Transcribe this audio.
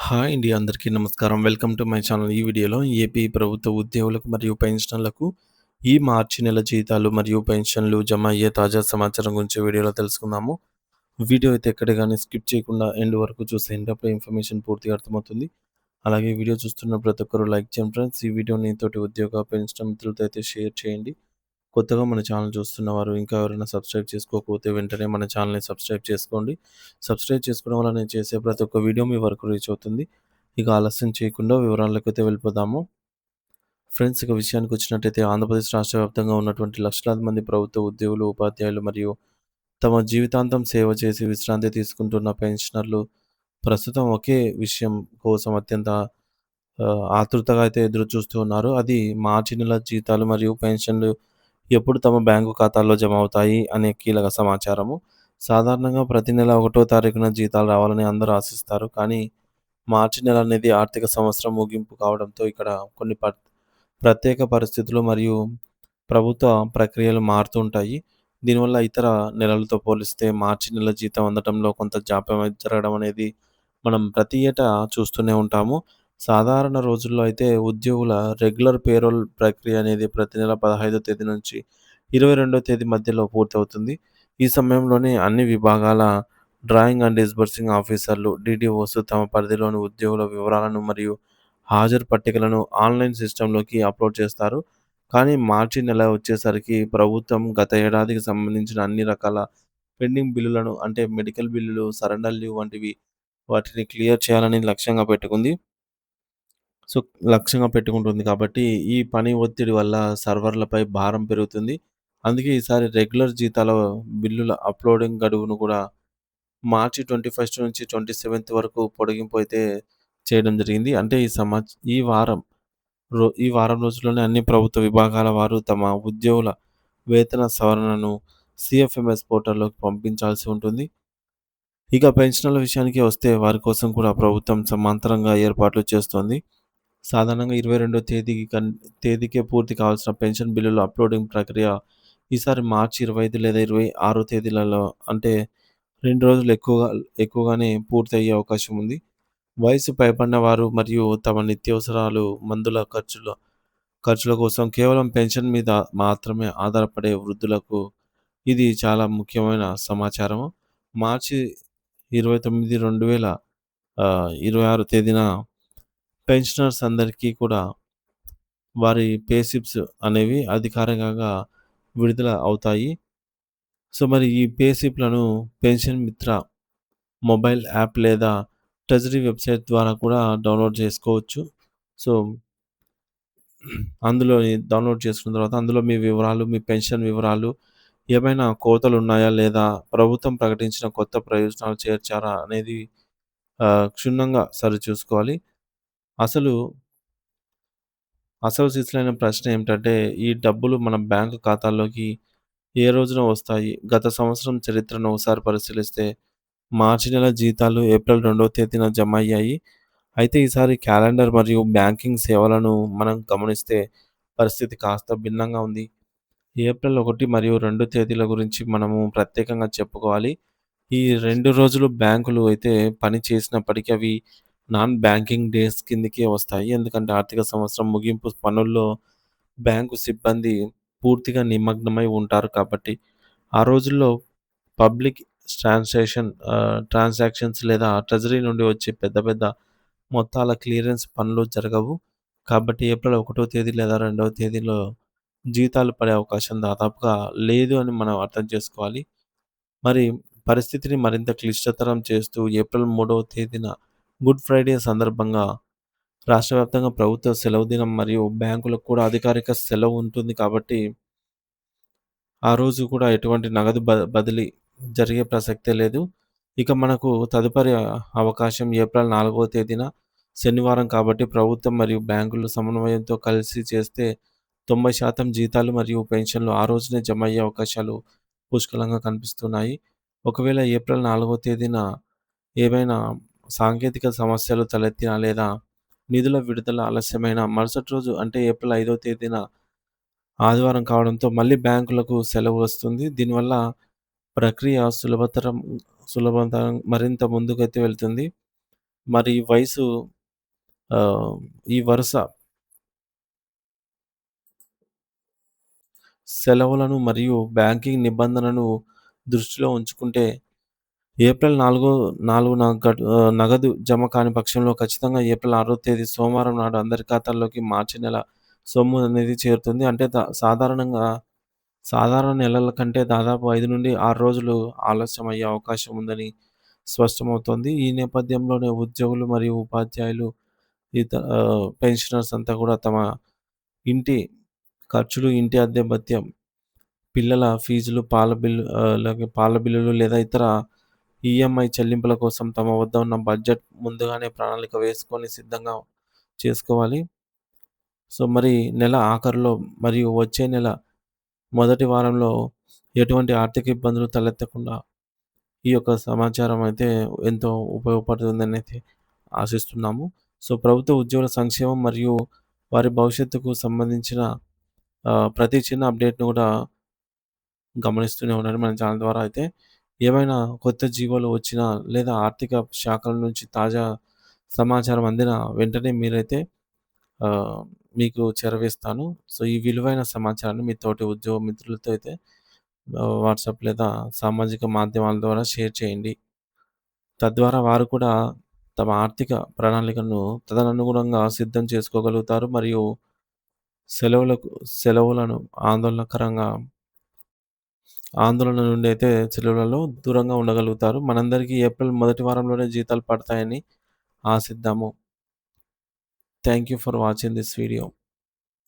Hi అండి. అందరికీ నమస్కారం. Welcome to my channel. ఈ వీడియోలో ఏపీ ప్రభుత్వ ఉద్యోగులకు మరియు పెన్షనర్లకు ఈ మార్చి నెల జీతాలు మరియు పెన్షన్లు జమ అయ్యే తాజా సమాచారం గురించి వీడియోలో తెలుసుకుందాము. వీడియో అయితే ఎక్కడ గాని స్కిప్ చేయకుండా ఎండ్ వరకు చూసేయండి. అప్పుడే ఇన్ఫర్మేషన్ పూర్తిగా అర్థమవుతుంది. అలాగే వీడియో చూస్తున్న ప్రతి ఒక్కరు లైక్ చేయండి ఫ్రెండ్స్. ఈ వీడియోని తోటి ఉద్యోగ, పెన్షన్ మిత్రులతో అయితే షేర్ చేయండి. కొత్తగా మన ఛానల్ చూస్తున్నవారు ఇంకా ఎవరైనా సబ్స్క్రైబ్ చేసుకోకపోతే వెంటనే మన ఛానల్‌ని సబ్స్క్రైబ్ చేసుకోండి. సబ్స్క్రైబ్ చేసుకోవడం వల్ల నేను చేసే ప్రతి ఒక్క వీడియో మీ వరకు రీచ్ అవుతుంది. ఇక ఆలస్యం చేయకుండా వివరాల్లోకైతే వెళ్ళిపోదాము. ఫ్రెండ్స్, ఇక విషయానికొచ్చినట్టయితే ఆంధ్రప్రదేశ్ రాష్ట్ర వ్యాప్తంగా ఉన్నటువంటి లక్షలాది మంది ప్రభుత్వ ఉద్యోగులు, ఉపాధ్యాయులు మరియు తమ జీవితాంతం సేవ చేసి విశ్రాంతి తీసుకుంటున్న పెన్షనర్లు ప్రస్తుతం ఒకే విషయం కోసం అత్యంత ఆతృతగా అయితే ఎదురు చూస్తూ ఉన్నారు. అది మార్చి నెల జీతాలు మరియు పెన్షన్లు ఎప్పుడు తమ బ్యాంకు ఖాతాల్లో జమ అవుతాయి అనే కీలక సమాచారము. సాధారణంగా ప్రతి నెల 1వ తారీఖున జీతాలు రావాలని అందరూ ఆశిస్తారు. కానీ మార్చి నెల అనేది ఆర్థిక సంవత్సరం ముగింపు కావడంతో ఇక్కడ కొన్ని ప్రత్యేక పరిస్థితులు మరియు ప్రభుత్వ ప్రక్రియలు మారుతూ ఉంటాయి. దీనివల్ల ఇతర నెలలతో పోలిస్తే మార్చి నెల జీతం అందడంలో కొంత జాప్యం అయితే జరగడం అనేది మనం ప్రతి ఏటా చూస్తూనే ఉంటాము. సాధారణ రోజుల్లో అయితే ఉద్యోగుల రెగ్యులర్ పేరోల్ ప్రక్రియ అనేది ప్రతి నెల 15వ తేదీ నుంచి 22వ తేదీ మధ్యలో పూర్తవుతుంది. ఈ సమయంలోనే అన్ని విభాగాల డ్రాయింగ్ అండ్ డిస్బర్సింగ్ ఆఫీసర్లు, డీడీఓస్ తమ పరిధిలోని ఉద్యోగుల వివరాలను మరియు హాజరు పట్టికలను ఆన్‌లైన్ సిస్టమ్‌లోకి అప్‌లోడ్ చేస్తారు. కానీ మార్చి నెల వచ్చేసరికి ప్రభుత్వం గత ఏడాదికి సంబంధించిన అన్ని రకాల పెండింగ్ బిల్లులను అంటే మెడికల్ బిల్లులు, సరెండర్ లీవ్ వంటివి వాటిని క్లియర్ చేయాలని లక్ష్యంగా పెట్టుకుంది. సో, లక్ష్యంగా పెట్టుకుంటుంది కాబట్టి ఈ పని ఒత్తిడి వల్ల సర్వర్‌లపై భారం పెరుగుతుంది. అందుకే ఈసారి రెగ్యులర్ జీతాల బిల్లుల అప్‌లోడింగ్ గడువును కూడా మార్చి 21 నుంచి 27 వరకు పొడిగింపు అయితే చేయడం జరిగింది. అంటే ఈ వారం రోజుల్లోనే అన్ని ప్రభుత్వ విభాగాల వారు తమ ఉద్యోగుల వేతన సవరణను సీఎఫ్ఎంఎస్ పోర్టల్‌లోకి పంపించాల్సి ఉంటుంది. ఇక పెన్షనర్ల విషయానికి వస్తే వారి కోసం కూడా ప్రభుత్వం సమాంతరంగా ఏర్పాట్లు చేస్తోంది. సాధారణంగా 22వ తేదీకే పూర్తి కావాల్సిన పెన్షన్ బిల్లుల అప్‌లోడింగ్ ప్రక్రియ ఈసారి మార్చి 25 లేదా 26 తేదీలలో అంటే 2 రోజులు ఎక్కువగానే పూర్తయ్యే అవకాశం ఉంది. వయసు పైబడిన వారు మరియు తమ నిత్యావసరాలు, మందుల ఖర్చుల కోసం కేవలం పెన్షన్ మీద మాత్రమే ఆధారపడే వృద్ధులకు ఇది చాలా ముఖ్యమైన సమాచారము. మార్చి 29, 2026 తేదీన పెన్షనర్స్ అందరికీ కూడా వారి పే స్లిప్స్ అనేవి అధికారికంగా విడుదల అవుతాయి. సో, మరి ఈ పే స్లిప్‌లను పెన్షన్ మిత్ర మొబైల్ యాప్ లేదా ట్రెజరీ వెబ్‌సైట్ ద్వారా కూడా డౌన్‌లోడ్ చేసుకోవచ్చు. సో, డౌన్‌లోడ్ చేసుకున్న తర్వాత అందులో మీ వివరాలు, మీ పెన్షన్ వివరాలు, ఏమైనా కోతలున్నాయా లేదా ప్రభుత్వం ప్రకటించిన కొత్త ప్రయోజనాలు చేర్చారా అనేది క్షుణ్ణంగా సరిచూసుకోవాలి. అసలు అసలు సిసలైన ప్రశ్న ఏమిటంటే, ఈ డబ్బులు మన బ్యాంకు ఖాతాల్లోకి ఏ రోజున వస్తాయి? గత సంవత్సరం చరిత్రను ఒకసారి పరిశీలిస్తే మార్చి నెల జీతాలు ఏప్రిల్ 2వ తేదీన జమ అయ్యాయి. అయితే ఈసారి క్యాలెండర్ మరియు బ్యాంకింగ్ సేవలను మనం గమనిస్తే పరిస్థితి కాస్త భిన్నంగా ఉంది. ఏప్రిల్ 1 మరియు 2 తేదీల గురించి మనము ప్రత్యేకంగా చెప్పుకోవాలి. ఈ 2 రోజులు బ్యాంకులు అయితే పని చేసినప్పటికీ అవి నాన్ బ్యాంకింగ్ డేస్ కిందకే వస్తాయి. ఎందుకంటే ఆర్థిక సంవత్సరం ముగింపు పనుల్లో బ్యాంకు సిబ్బంది పూర్తిగా నిమగ్నమై ఉంటారు కాబట్టి. ఆ రోజుల్లో పబ్లిక్ ట్రాన్సాక్షన్స్ లేదా ట్రెజరీ నుండి వచ్చే పెద్ద పెద్ద మొత్తాల క్లియరెన్స్ పనులు జరగవు. కాబట్టి ఏప్రిల్ 1 తేదీ లేదా 2 తేదీలో జీతాలు పడే అవకాశం దాదాపుగా లేదు అని మనం అర్థం చేసుకోవాలి. మరి పరిస్థితిని మరింత క్లిష్టతరం చేస్తూ ఏప్రిల్ 3వ తేదీన గుడ్ ఫ్రైడే సందర్భంగా రాష్ట్ర వ్యాప్తంగా ప్రభుత్వ సెలవు దినం మరియు బ్యాంకులకు కూడా అధికారిక సెలవు ఉంటుంది కాబట్టి ఆ రోజు కూడా ఎటువంటి నగదు బదిలీ జరిగే ప్రసక్తే లేదు. ఇక మనకు తదుపరి అవకాశం ఏప్రిల్ 4వ తేదీన శనివారం కాబట్టి ప్రభుత్వం మరియు బ్యాంకులు సమన్వయంతో కలిసి చేస్తే 90% జీతాలు మరియు పెన్షన్లు ఆ రోజునే జమ అయ్యే అవకాశాలు పుష్కలంగా కనిపిస్తున్నాయి. ఒకవేళ ఏప్రిల్ 4వ తేదీన ఏవైనా సాంకేతిక సమస్యలు తలెత్తినా లేదా నిధుల విడుదల ఆలస్యమైన మరుసటి రోజు అంటే ఏప్రిల్ 5వ తేదీన ఆదివారం కావడంతో మళ్ళీ బ్యాంకులకు సెలవు వస్తుంది. దీనివల్ల ప్రక్రియ సులభతరం మరింత ముందుకైతే వెళ్తుంది. మరి వయసు ఆహ్, ఈ వరుస సెలవులను మరియు బ్యాంకింగ్ నిబంధనలను దృష్టిలో ఉంచుకుంటే ఏప్రిల్ 4న నగదు జమ కాని పక్షంలో ఖచ్చితంగా ఏప్రిల్ 6వ తేదీ సోమవారం నాడు అందరి ఖాతాల్లోకి మార్చి నెల సొమ్ము అనేది చేరుతుంది. అంటే సాధారణ నెలల కంటే దాదాపు 5-6 రోజులు ఆలస్యం అయ్యే అవకాశం ఉందని స్పష్టమవుతోంది. ఈ నేపథ్యంలోనే ఉద్యోగులు మరియు ఉపాధ్యాయులు పెన్షనర్స్ అంతా కూడా తమ ఇంటి ఖర్చులు, ఇంటి అద్దె భత్యం, పిల్లల ఫీజులు, అలాగే పాల బిల్లులు లేదా ఇతర ఈఎంఐ చెల్లింపుల కోసం తమ వద్ద ఉన్న బడ్జెట్ ముందుగానే ప్రణాళిక వేసుకొని సిద్ధంగా చేసుకోవాలి. సో, మరి నెల ఆఖరులో మరియు వచ్చే నెల మొదటి వారంలో ఎటువంటి ఆర్థిక ఇబ్బందులు తలెత్తకుండా ఈ యొక్క సమాచారం అయితే ఎంతో ఉపయోగపడుతుందనైతే ఆశిస్తున్నాము. సో, ప్రభుత్వ ఉద్యోగుల సంక్షేమం మరియు వారి భవిష్యత్తుకు సంబంధించిన ప్రతి చిన్న అప్డేట్‌ని కూడా గమనిస్తూనే ఉండండి మన ఛానల్ ద్వారా అయితే. ఏవైనా కొత్త జీవోలు వచ్చినా లేదా ఆర్థిక శాఖల నుంచి తాజా సమాచారం అందిన వెంటనే మీరైతే ఆహ్, మీకు చేరవేస్తాను. సో, ఈ విలువైన సమాచారాన్ని మీ తోటి ఉద్యోగ మిత్రులతో అయితే వాట్సాప్ లేదా సామాజిక మాధ్యమాల ద్వారా షేర్ చేయండి. తద్వారా వారు కూడా తమ ఆర్థిక ప్రణాళికను తదనుగుణంగా సిద్ధం చేసుకోగలుగుతారు. మరియు సెలవులను ఆందోళనకరంగా ఆందోళన నుండి అయితే సెలవులలో దూరంగా ఉండగలుగుతారు. మనందరికీ ఏప్రిల్ మొదటి వారంలోనే జీతాలు పడతాయని ఆశిద్దాము. Thank you for watching this video.